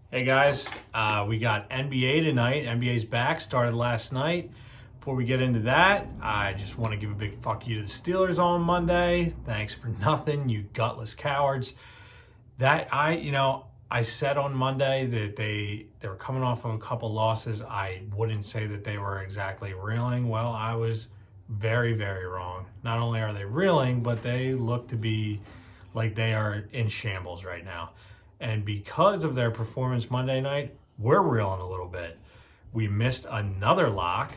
Hey guys, we got NBA tonight. NBA's back, started last night. Before we get into that, I just want to give a big fuck you to the Steelers on Monday. Thanks for nothing, you gutless cowards. I said on Monday that they were coming off of a couple losses. I wouldn't say that they were exactly reeling. Well, I was very, very wrong. Not only are they reeling, but they look to be like they are in shambles right now. And because of their performance Monday night, we're reeling a little bit. We missed another lock.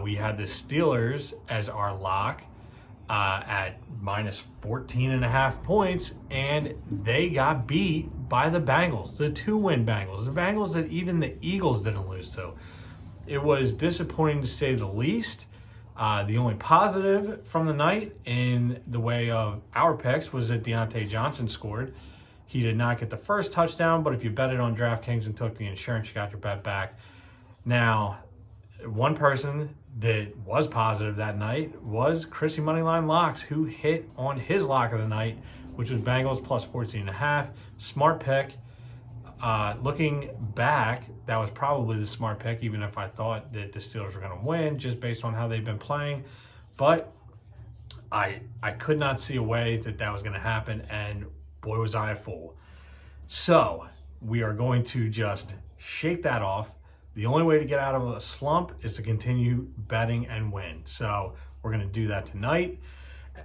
We had the Steelers as our lock at minus 14 and a half points, and they got beat by the Bengals, the 2-win Bengals, the Bengals that even the Eagles didn't lose to. It was disappointing to say the least. The only positive from the night in the way of our picks was that Deontay Johnson scored. He did not get the first touchdown, but if you bet it on DraftKings and took the insurance, you got your bet back. Now, one person that was positive that night was Chrissy Moneyline Locks, who hit on his lock of the night, which was Bengals plus 14.5. Smart pick. Looking back, that was probably the smart pick, even if I thought that the Steelers were going to win just based on how they've been playing. But I could not see a way that was going to happen, and boy, was I a fool. So we are going to just shake that off. The only way to get out of a slump is to continue betting and win. So we're going to do that tonight.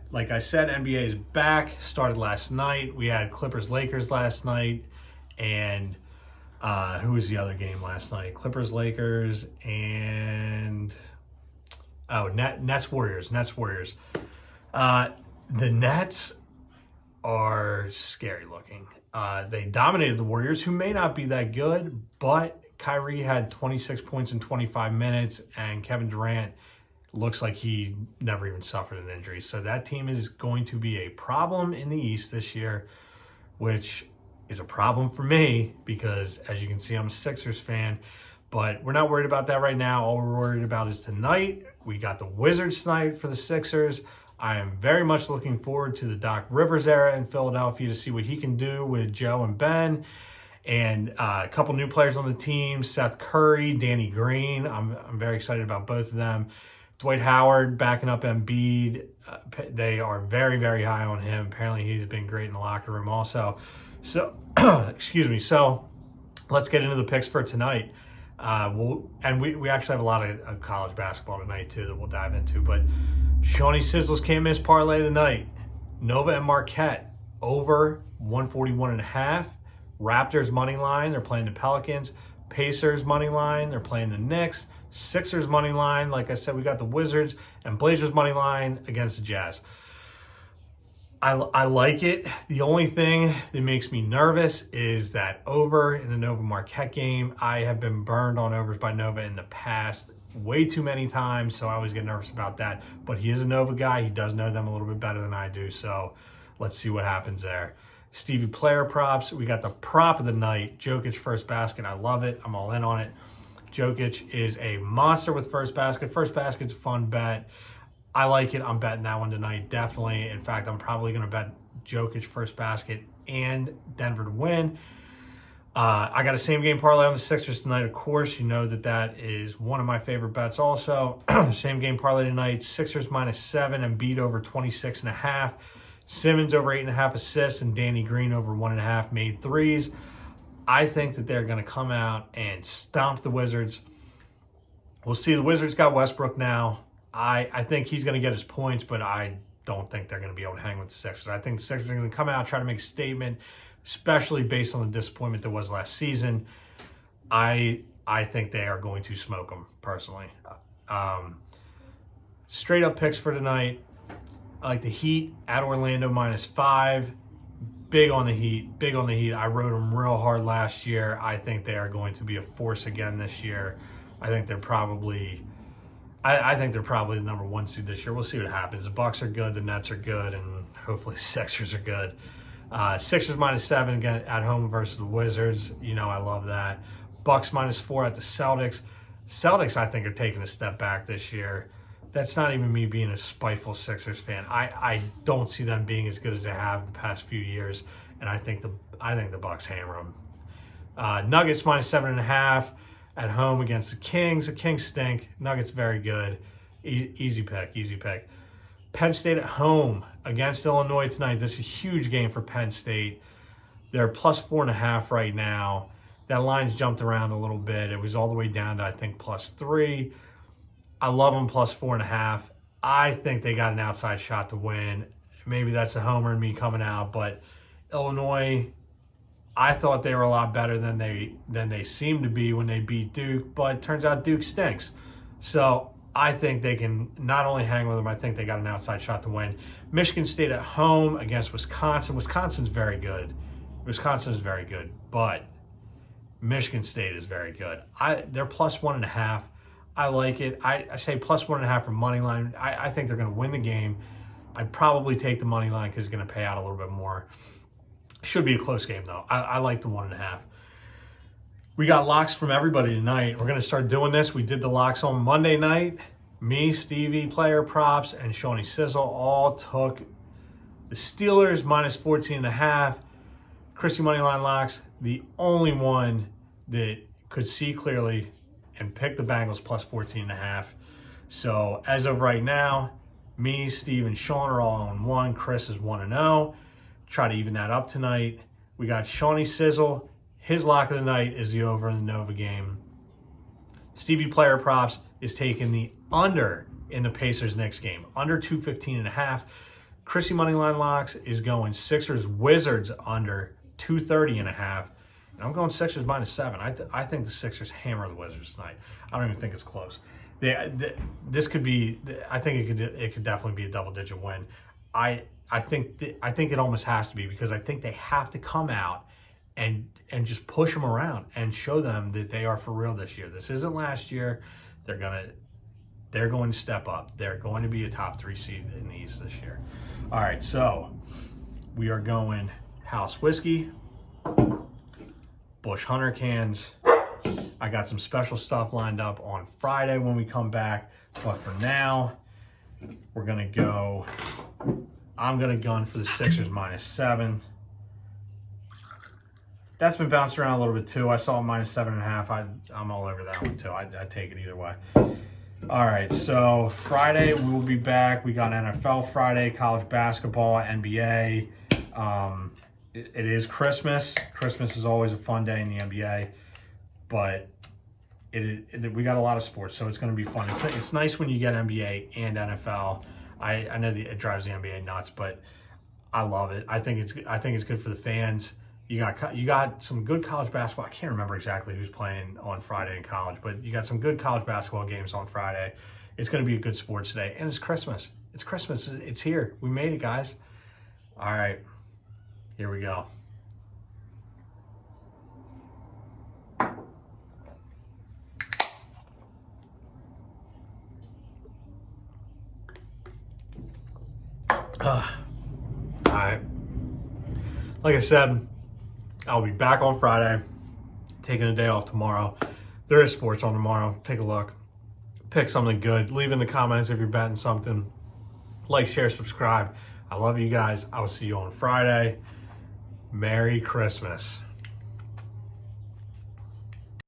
Like I said, NBA is back. Started last night. We had Clippers-Lakers last night. And who was the other game last night? Clippers-Lakers and... Nets-Warriors. Nets-Warriors. The Nets are scary looking. They dominated the Warriors, who may not be that good, but Kyrie had 26 points in 25 minutes, and Kevin Durant looks like he never even suffered an injury. So that team is going to be a problem in the East this year, which is a problem for me because, as you can see, I'm a Sixers fan. But we're not worried about that right now. All we're worried about is tonight. We got the Wizards tonight for the Sixers. I am very much looking forward to the Doc Rivers era in Philadelphia to see what he can do with Joe and Ben. And a couple new players on the team, Seth Curry, Danny Green. I'm very excited about both of them. Dwight Howard backing up Embiid. They are very, very high on him. Apparently he's been great in the locker room also. So, excuse me. So let's get into the picks for tonight. We actually have a lot of college basketball tonight too that we'll dive into. But Shawnee Sizzles can't miss parlay tonight. Nova and Marquette over 141.5. Raptors money line, they're playing the Pelicans. Pacers money line, they're playing the Knicks. Sixers money line, like I said, we got the Wizards, and Blazers money line against the Jazz. I like it. The only thing that makes me nervous is that over in the Nova Marquette game. I have been burned on overs by Nova in the past way too many times, so I always get nervous about that. But he is a Nova guy. He does know them a little bit better than I do, so let's see what happens there. Stevie player props. We got the prop of the night, Jokic first basket. I love it. I'm all in on it. Jokic is a monster with first basket. First basket's a fun bet. I like it. I'm betting that one tonight, definitely. In fact, I'm probably going to bet Jokic first basket and Denver to win. I got a same game parlay on the Sixers tonight. Of course, you know that is one of my favorite bets also. Same game parlay tonight. Sixers -7 and Embiid over 26.5. Simmons over 8.5 assists and Danny Green over 1.5 made threes. I think that they're going to come out and stomp the Wizards. We'll see. The Wizards got Westbrook now. I think he's going to get his points, but I don't think they're going to be able to hang with the Sixers. I think the Sixers are going to come out, try to make a statement, especially based on the disappointment that was last season. I think they are going to smoke them, personally. Straight up picks for tonight. I like the Heat at Orlando -5. Big on the Heat. Big on the Heat. I rode them real hard last year. I think they are going to be a force again this year. I think they're probably the number one seed this year. We'll see what happens. The Bucks are good. The Nets are good. And hopefully the Sixers are good. Sixers -7 again at home versus the Wizards. You know I love that. Bucks -4 at the Celtics. Celtics, I think, are taking a step back this year. That's not even me being a spiteful Sixers fan. I don't see them being as good as they have the past few years, and I think the Bucks hammer them. Nuggets minus 7.5 at home against the Kings. The Kings stink. Nuggets very good. Easy pick, easy pick. Penn State at home against Illinois tonight. This is a huge game for Penn State. They're plus 4.5 right now. That line's jumped around a little bit. It was all the way down to, I think, plus 3. I love them plus 4.5. I think they got an outside shot to win. Maybe that's a homer in me coming out, but Illinois, I thought they were a lot better than they seemed to be when they beat Duke, but it turns out Duke stinks. So I think they can not only hang with them, I think they got an outside shot to win. Michigan State at home against Wisconsin. Wisconsin's very good. Wisconsin is very good, but Michigan State is very good. They're plus 1.5. I like it. I say plus 1.5 for money line. I think they're going to win the game. I'd probably take the money line because it's going to pay out a little bit more. Should be a close game, though. I like the 1.5. We got locks from everybody tonight. We're going to start doing this. We did the locks on Monday night. Me, Stevie, Player Props, and Shawnee Sizzle all took the Steelers minus 14.5. Chrissy Moneyline Locks, the only one that could see clearly and pick the Bengals plus 14.5. So as of right now, me, Steve, and Sean are all on 1. Chris is 1-0. Try to even that up tonight. We got Shawnee Sizzle. His lock of the night is the over in the Nova game. Stevie Player Props is taking the under in the Pacers-Knicks game. Under 215.5. Chrissy Moneyline Locks is going Sixers-Wizards under 230.5. And I'm going Sixers minus 7. I think the Sixers hammer the Wizards tonight. I don't even think it's close. This could be. I think it could definitely be a double-digit win. I think it almost has to be because I think they have to come out and just push them around and show them that they are for real this year. This isn't last year. They're going to step up. They're going to be a top 3 seed in the East this year. All right, so we are going House Whiskey, Bush Hunter cans. I got some special stuff lined up on Friday when we come back. But for now, we're going to go. I'm going to gun for the Sixers minus 7. That's been bounced around a little bit too. I saw minus 7.5. I'm all over that one too. I'd take it either way. All right, so Friday we will be back. We got NFL Friday, college basketball, NBA. It is Christmas. Christmas is always a fun day in the NBA, but we got a lot of sports, so it's going to be fun. It's nice when you get NBA and NFL. I know it drives the NBA nuts, but I love it. I think it's good for the fans. You got some good college basketball. I can't remember exactly who's playing on Friday in college, but you got some good college basketball games on Friday. It's going to be a good sports day, and it's Christmas. It's Christmas. It's here. We made it, guys. All right. Here we go. All right. Like I said, I'll be back on Friday, taking a day off tomorrow. There is sports on tomorrow. Take a look. Pick something good. Leave in the comments if you're betting something. Like, share, subscribe. I love you guys. I will see you on Friday. Merry Christmas.